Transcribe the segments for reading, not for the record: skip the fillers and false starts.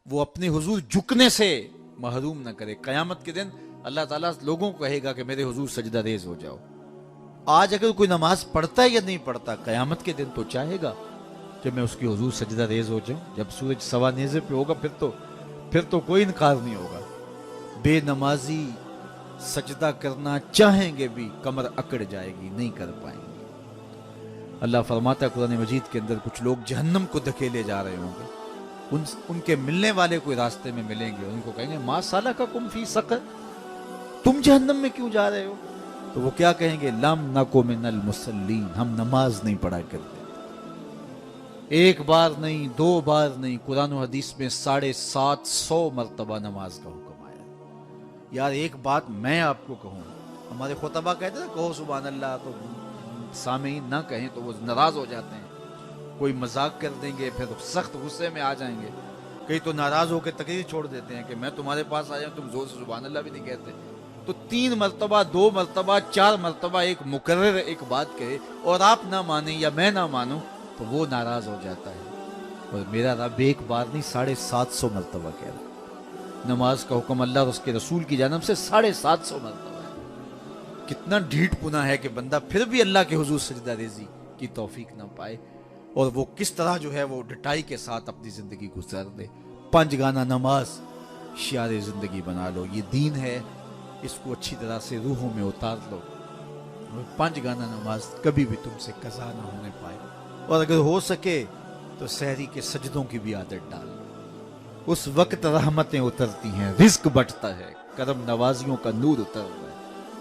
وہ اپنے حضور جھکنے سے محروم نہ کرے. قیامت کے دن اللہ تعالیٰ لوگوں کو کہے گا کہ میرے حضور سجدہ ریز ہو جاؤ. آج اگر کوئی نماز پڑھتا ہے یا نہیں پڑھتا، قیامت کے دن تو چاہے گا کہ میں اس کی حضور سجدہ ریز ہو جاؤں. جب سورج سوا نیزے پہ ہوگا پھر تو کوئی انکار نہیں ہوگا. بے نمازی سجدہ کرنا چاہیں گے بھی کمر اکڑ جائے گی، نہیں کر پائیں گے. اللہ فرماتا ہے قرآن مجید کے اندر کچھ لوگ جہنم کو دھکیلے جا رہے ہوں گے. ان کے ملنے والے کوئی راستے میں ملیں گے، ان کو کہیں گے ما سالککم فی سقر، تم جہنم میں کیوں جا رہے ہو؟ تو وہ کیا کہیں گے؟ لم نکو من المصلین، ہم نماز نہیں پڑھا کرتے. ایک بار نہیں، دو بار نہیں، قرآن و حدیث میں 750 مرتبہ نماز کا حکم آیا. یار ایک بات میں آپ کو کہوں، ہمارے خطبہ کہتے ہیں کہو سبحان اللہ، تو سامعین نہ کہیں تو وہ ناراض ہو جاتے ہیں. کوئی مذاق کر دیں گے پھر سخت غصے میں آ جائیں گے. کئی تو ناراض ہو کے تقریر چھوڑ دیتے ہیں کہ میں تمہارے پاس آیا ہوں، تم زور سے سبحان اللہ بھی نہیں کہتے. تو 3 مرتبہ، 2 مرتبہ، 4 مرتبہ ایک مکرر ایک بات کہے اور آپ نہ مانیں یا میں نہ مانوں تو وہ ناراض ہو جاتا ہے. اور میرا رب ایک بار نہیں 750 مرتبہ کہہ رہا. نماز کا حکم اللہ اور اس کے رسول کی جانب سے 750 مرتبہ ہے. کتنا ڈھیٹ پنا ہے کہ بندہ پھر بھی اللہ کے حضور سجدہ ریزی کی توفیق نہ پائے، اور وہ کس طرح جو ہے وہ ڈٹائی کے ساتھ اپنی زندگی گزار دے. 5 گانا نماز شعار زندگی بنا لو. یہ دین ہے، اس کو اچھی طرح سے روحوں میں اتار لو. 5 گانا نماز کبھی بھی تم سے قضا نہ ہونے پائے. اور اگر ہو سکے تو سحری کے سجدوں کی بھی عادت ڈال. اس وقت رحمتیں اترتی ہیں، رزق بٹتا ہے، کرم نوازیوں کا نور اتر رہا ہے.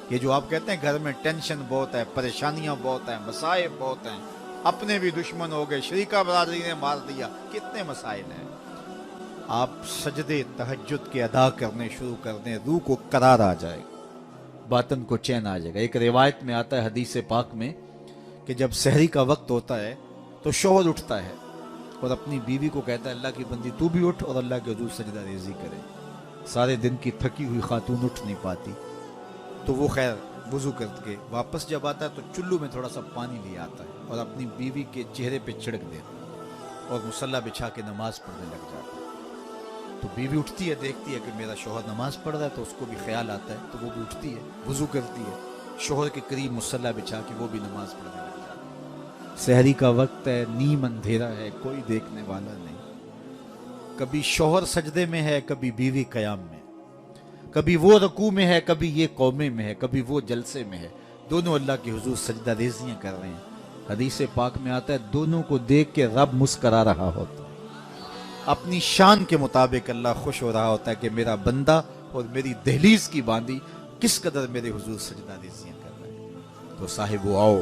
یہ جو آپ کہتے ہیں گھر میں ٹینشن بہت ہے، پریشانیاں بہت ہیں، مسائل بہت ہیں، اپنے بھی دشمن ہو گئے، شریکہ برادری نے مار دیا، کتنے مسائل ہیں. آپ سجدے تہجد کے ادا کرنے شروع کر دیں، روح کو قرار آ جائے گا، باطن کو چین آ جائے گا. ایک روایت میں آتا ہے حدیث پاک میں کہ جب سحری کا وقت ہوتا ہے تو شوہر اٹھتا ہے اور اپنی بیوی کو کہتا ہے اللہ کی بندی تو بھی اٹھ اور اللہ کے حضور سجدہ ریزی کرے. سارے دن کی تھکی ہوئی خاتون اٹھ نہیں پاتی تو وہ خیر وضو کر کے واپس جب آتا ہے تو چلو میں تھوڑا سا پانی لے آتا ہے اور اپنی بیوی کے چہرے پہ چھڑک دیتا ہے اور مصلی بچھا کے نماز پڑھنے لگ جاتا ہے. تو بیوی اٹھتی ہے، دیکھتی ہے کہ میرا شوہر نماز پڑھ رہا ہے تو اس کو بھی خیال آتا ہے تو وہ بھی اٹھتی ہے، وضو کرتی ہے، شوہر کے قریب مصلی بچھا کے وہ بھی نماز پڑھنے لگ جاتی ہے. سحری کا وقت ہے، نیم اندھیرا ہے، کوئی دیکھنے والا نہیں. کبھی شوہر سجدے میں ہے، کبھی بیوی قیام میں، کبھی وہ رکوع میں ہے، کبھی یہ قومے میں ہے، کبھی وہ جلسے میں ہے. دونوں اللہ کے حضور سجدہ ریزیاں کر رہے ہیں. حدیث پاک میں آتا ہے دونوں کو دیکھ کے رب مسکرا رہا ہوتا ہے. اپنی شان کے مطابق اللہ خوش ہو رہا ہوتا ہے کہ میرا بندہ اور میری دہلیز کی باندی کس قدر میرے حضور سجدہ ریزیاں کر رہے ہیں. تو صاحبو آؤ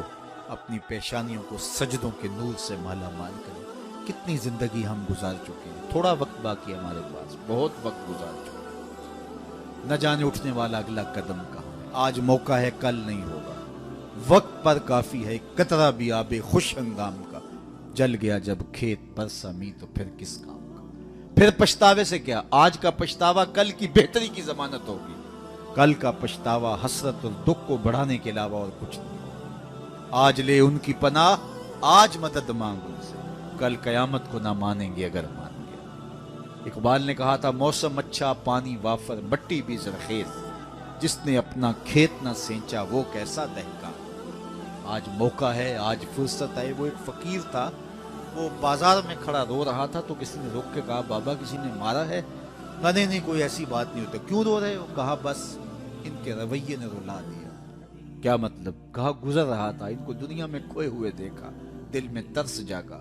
اپنی پیشانیوں کو سجدوں کے نور سے مالا مال کریں. کتنی زندگی ہم گزار چکے ہیں، تھوڑا وقت باقی ہے ہمارے پاس، بہت وقت گزار چکے ہیں. نہ جانے اٹھنے والا اگلا قدم کہاں ہے. آج موقع ہے کل نہیں ہوگا. وقت پر کافی ہے قطرہ بھی آب خوش ہنگام کا. جل گیا جب کھیت پر سمی تو پھر کس کام کا. پھر پچھتاوے سے کیا، آج کا پچھتاوا کل کی بہتری کی ضمانت ہوگی. کل کا پچھتاوا حسرت اور دکھ کو بڑھانے کے علاوہ اور کچھ نہیں. آج لے ان کی پناہ، آج مدد مانگ ان سے، کل قیامت کو نہ مانیں گے اگر مان گے. اقبال نے کہا تھا موسم اچھا پانی وافر مٹی بھی زرخیز، جس نے اپنا کھیت نہ سینچا وہ کیسا دہقان. آج موقع ہے، آج فرصت ہے. وہ ایک فقیر تھا، وہ بازار میں کھڑا رو رہا تھا تو کسی نے روک کے کہا بابا کسی نے مارا ہے؟ نہیں کوئی ایسی بات نہیں ہوتی. کیوں رو رہے ہو؟ کہا بس ان کے رویے نے رلا دیا. کیا مطلب؟ کہا گزر رہا تھا، ان کو دنیا میں کھوئے ہوئے دیکھا، دل میں ترس جاگا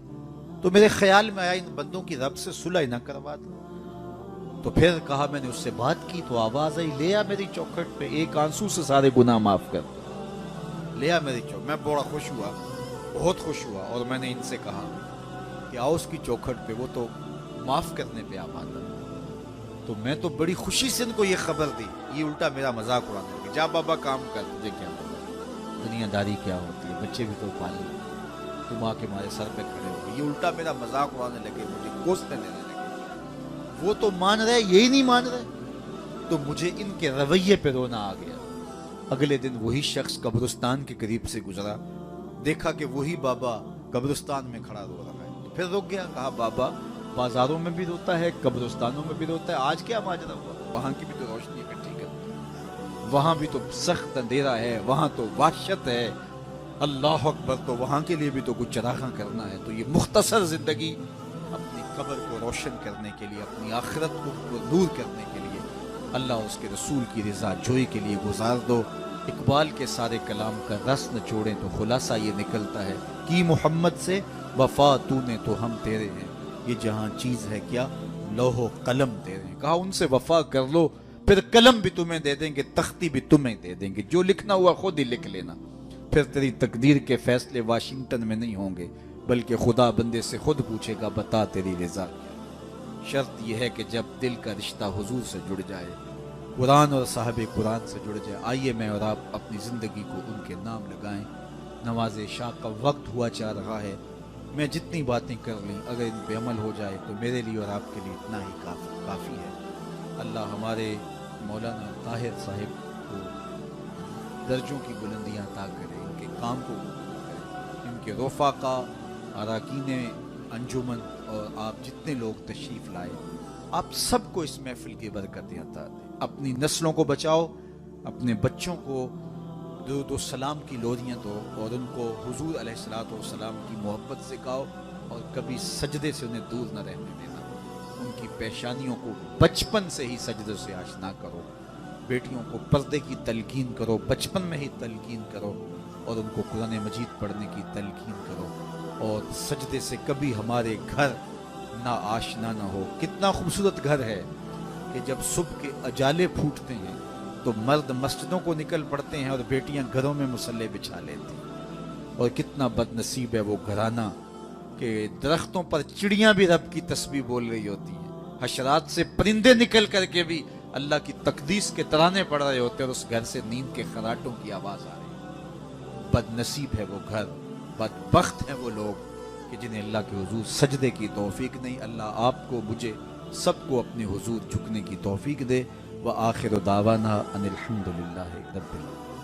تو میرے خیال میں آیا ان بندوں کی رب سے صلح نہ کروا دوں. تو پھر کہا میں نے اس سے بات کی تو آواز آئی لے آ میری چوکھٹ پہ، ایک آنسو سے سارے گناہ معاف کر لے آ میری چوکھٹ. میں بڑا خوش ہوا، بہت خوش ہوا، اور میں نے ان سے کہا کہ آؤ اس کی چوکھٹ پہ، وہ تو معاف کرنے پہ آمادہ. تو میں تو بڑی خوشی سے ان کو یہ خبر دی. یہ الٹا میرا مذاق اڑانے لگے، جا بابا کام کر، تجھے کیا پتا دنیا داری کیا ہوتی ہے، بچے بھی تو پال لیں، تم آ کے ہمارے سر پہ کھڑے ہو گئے. یہ الٹا میرا مذاق اڑانے لگے، مجھے کوسنے لینے لگے. وہ تو مان رہے، یہی نہیں مان رہے. تو مجھے ان کے رویے پہ رونا آ گیا. اگلے دن وہی شخص قبرستان کے قریب سے گزرا، دیکھا کہ وہی بابا قبرستان میں کھڑا رو رہا ہے. تو پھر رک گیا، کہا بابا بازاروں میں بھی روتا ہے، قبرستانوں میں بھی روتا ہے. آج کیا ماجرا ہوا؟ وہاں کی بھی تو روشنی اکٹھی کرتے ہیں، وہاں بھی تو سخت اندھیرا ہے، وہاں تو وحشت ہے. اللہ اکبر. تو وہاں کے لیے بھی تو کچھ چراغاں کرنا ہے. تو یہ مختصر زندگی اپنی قبر کو روشن کرنے کے لیے، اپنی آخرت کو دور کرنے کے لیے، اللہ اس کے رسول کی رضا جوئی کے لیے گزار دو. اقبال کے سارے کلام کا رس نچوڑیں تو خلاصہ یہ نکلتا ہے کہ محمد سے وفا تو نے تو ہم تیرے ہیں، یہ جہاں چیز ہے کیا لوح و قلم تیرے ہیں. کہا ان سے وفا کر لو، پھر قلم بھی تمہیں دے دیں گے، تختی بھی تمہیں دے دیں گے، جو لکھنا ہوا خود ہی لکھ لینا. پھر تیری تقدیر کے فیصلے واشنگٹن میں نہیں ہوں گے، بلکہ خدا بندے سے خود پوچھے گا بتا تیری رضا کیا. شرط یہ ہے کہ جب دل کا رشتہ حضور سے جڑ جائے، قرآن اور صاحب قرآن سے جڑ جائے. آئیے میں اور آپ اپنی زندگی کو ان کے نام لگائیں. نماز عشاء کا وقت ہوا چاہ رہا ہے. میں جتنی باتیں کر لیں اگر ان پہ عمل ہو جائے تو میرے لیے اور آپ کے لیے اتنا ہی کافی ہے. اللہ ہمارے مولانا طاہر صاحب کو درجوں کی بلندیاں عطا کرے، ان کے کام کو کرے، ان کے رفقا، اراکین انجمن اور آپ جتنے لوگ تشریف لائے، آپ سب کو اس محفل کی برکتیں عطا دیں. اپنی نسلوں کو بچاؤ، اپنے بچوں کو درود و سلام کی لوریاں دو، اور ان کو حضور علیہ الصلوۃ والسلام کی محبت سکھاؤ، اور کبھی سجدے سے انہیں دور نہ رہنے دینا. ان کی پیشانیوں کو بچپن سے ہی سجدے سے آشنا کرو. بیٹیوں کو پردے کی تلقین کرو، بچپن میں ہی تلقین کرو، اور ان کو قرآن مجید پڑھنے کی تلقین کرو. اور سجدے سے کبھی ہمارے گھر نہ آشنا نہ ہو. کتنا خوبصورت گھر ہے کہ جب صبح کے اجالے پھوٹتے ہیں تو مرد مسجدوں کو نکل پڑتے ہیں اور بیٹیاں گھروں میں مصلے بچھا لیتی ہیں. اور کتنا بد نصیب ہے وہ گھرانہ کہ درختوں پر چڑیاں بھی رب کی تسبیح بول رہی ہوتی ہیں، حشرات سے پرندے نکل کر کے بھی اللہ کی تقدیس کے ترانے پڑھ رہے ہوتے ہیں، اور اس گھر سے نیند کے خراٹوں کی آواز آ رہی ہے. بد نصیب ہے وہ گھر، بدبخت ہیں وہ لوگ کہ جنہیں اللہ کے حضور سجدے کی توفیق نہیں. اللہ آپ کو، مجھے، سب کو اپنے حضور جھکنے کی توفیق دے. وآخر دعوانا ان الحمد للہ رب العالمین.